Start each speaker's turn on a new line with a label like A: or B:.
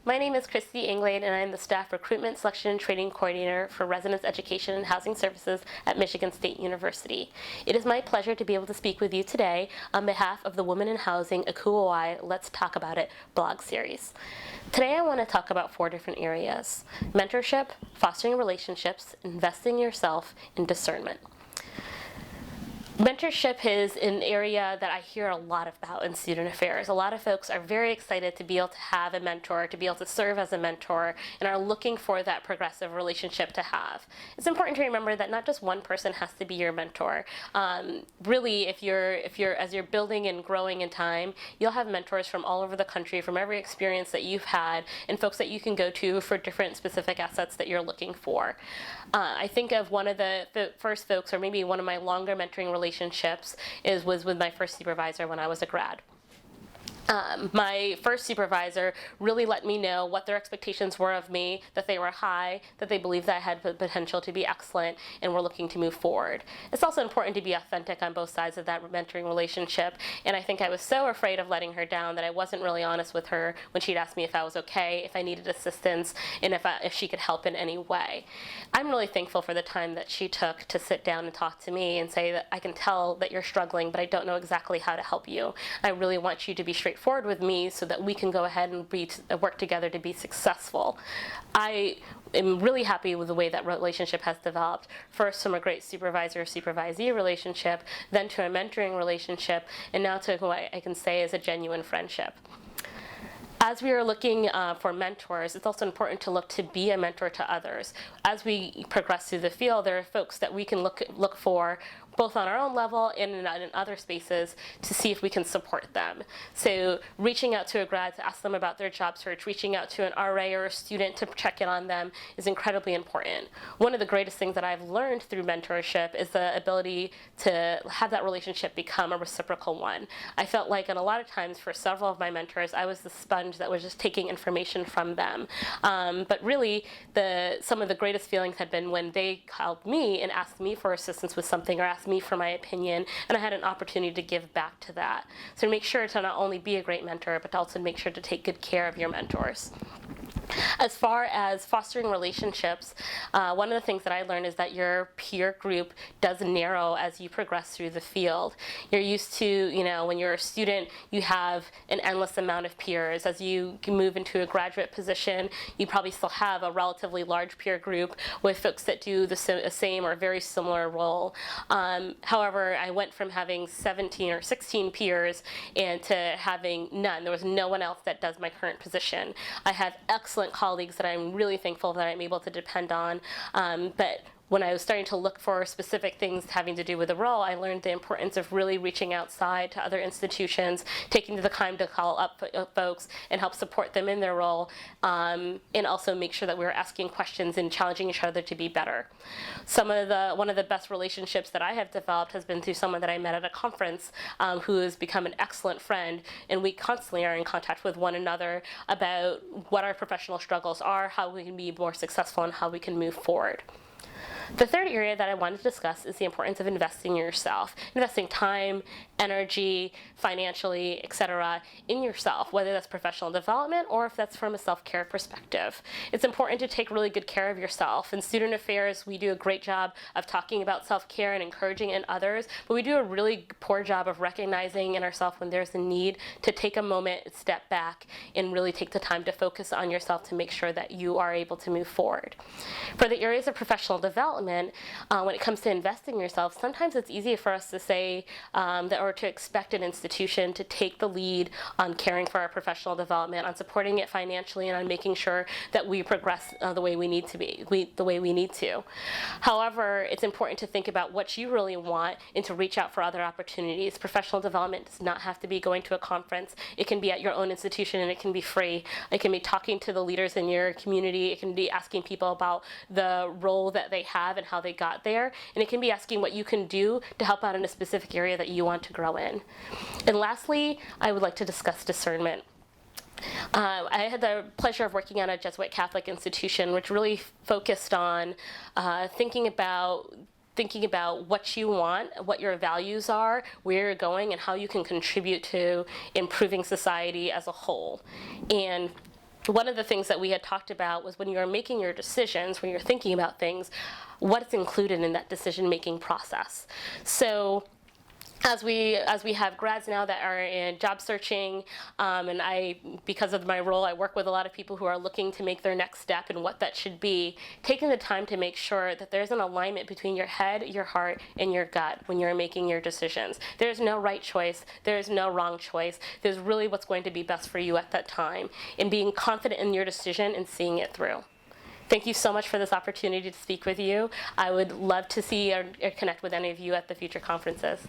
A: My name is Christie Anglade, and I am the Staff Recruitment, Selection, and Training Coordinator for Residence Education and Housing Services at Michigan State University. It is my pleasure to be able to speak with you today on behalf of the Women in Housing ACUHO-I Let's Talk About It blog series. Today I want to talk about 4 different areas: mentorship, fostering relationships, investing in yourself, and discernment. Mentorship is an area that I hear a lot about in student affairs. A lot of folks are very excited to be able to have a mentor, to be able to serve as a mentor, and are looking for that progressive relationship to have. It's important to remember that not just one person has to be your mentor. Really, if you're as you're building and growing in time, you'll have mentors from all over the country, from every experience that you've had, and folks that you can go to for different specific assets that you're looking for. I think of one of the first folks, or maybe one of my longer mentoring relationships was with my first supervisor when I was a grad. My first supervisor really let me know what their expectations were of me, that they were high, that they believed that I had the potential to be excellent, and were looking to move forward. It's also important to be authentic on both sides of that mentoring relationship, and I think I was so afraid of letting her down that I wasn't really honest with her when she'd asked me if I was okay, if I needed assistance, and if she could help in any way. I'm really thankful for the time that she took to sit down and talk to me and say that I can tell that you're struggling, but I don't know exactly how to help you. I really want you to be straightforward with me so that we can go ahead and work together to be successful. I am really happy with the way that relationship has developed. First from a great supervisor-supervisee relationship, then to a mentoring relationship, and now to what I can say is a genuine friendship. As we are looking for mentors, it's also important to look to be a mentor to others. As we progress through the field, there are folks that we can look for both on our own level and in other spaces to see if we can support them. So reaching out to a grad to ask them about their job search, reaching out to an RA or a student to check in on them is incredibly important. One of the greatest things that I've learned through mentorship is the ability to have that relationship become a reciprocal one. I felt like, and a lot of times for several of my mentors, I was the sponge that was just taking information from them. But really, some of the greatest feelings had been when they called me and asked me for assistance with something or asked me for my opinion, and I had an opportunity to give back to that. So make sure to not only be a great mentor, but also make sure to take good care of your mentors. As far as fostering relationships, one of the things that I learned is that your peer group does narrow as you progress through the field. You're used to, when you're a student, you have an endless amount of peers. As you move into a graduate position, you probably still have a relatively large peer group with folks that do the same or very similar role. However, I went from having 17 or 16 peers and to having none. There was no one else that does my current position. I have excellent colleagues that I'm really thankful that I'm able to depend on, but when I was starting to look for specific things having to do with the role, I learned the importance of really reaching outside to other institutions, taking the time to call up folks and help support them in their role, and also make sure that we were asking questions and challenging each other to be better. One of the best relationships that I have developed has been through someone that I met at a conference who has become an excellent friend, and we constantly are in contact with one another about what our professional struggles are, how we can be more successful, and how we can move forward. The third area that I wanted to discuss is the importance of investing in yourself, investing time, energy, financially, etc., in yourself, whether that's professional development or if that's from a self-care perspective. It's important to take really good care of yourself. In student affairs, we do a great job of talking about self-care and encouraging it in others, but we do a really poor job of recognizing in ourselves when there's a need to take a moment, step back, and really take the time to focus on yourself to make sure that you are able to move forward. For the areas of professional development, when it comes to investing in yourself, sometimes it's easy for us to say or to expect an institution to take the lead on caring for our professional development, on supporting it financially, and on making sure that we progress the way we need to. However, it's important to think about what you really want and to reach out for other opportunities. Professional development does not have to be going to a conference. It can be at your own institution, and it can be free. It can be talking to the leaders in your community. It can be asking people about the role that they have and how they got there, and it can be asking what you can do to help out in a specific area that you want to grow in. And lastly, I would like to discuss discernment. I had the pleasure of working at a Jesuit Catholic institution, which really focused on thinking about what you want, what your values are, where you're going, and how you can contribute to improving society as a whole. And one of the things that we had talked about was when you're making your decisions, when you're thinking about things, what's included in that decision-making process. So as we have grads now that are in job searching, and because of my role, I work with a lot of people who are looking to make their next step and what that should be, taking the time to make sure that there's an alignment between your head, your heart, and your gut when you're making your decisions. There's no right choice, there's no wrong choice, there's really what's going to be best for you at that time, and being confident in your decision and seeing it through. Thank you so much for this opportunity to speak with you. I would love to see or connect with any of you at the future conferences.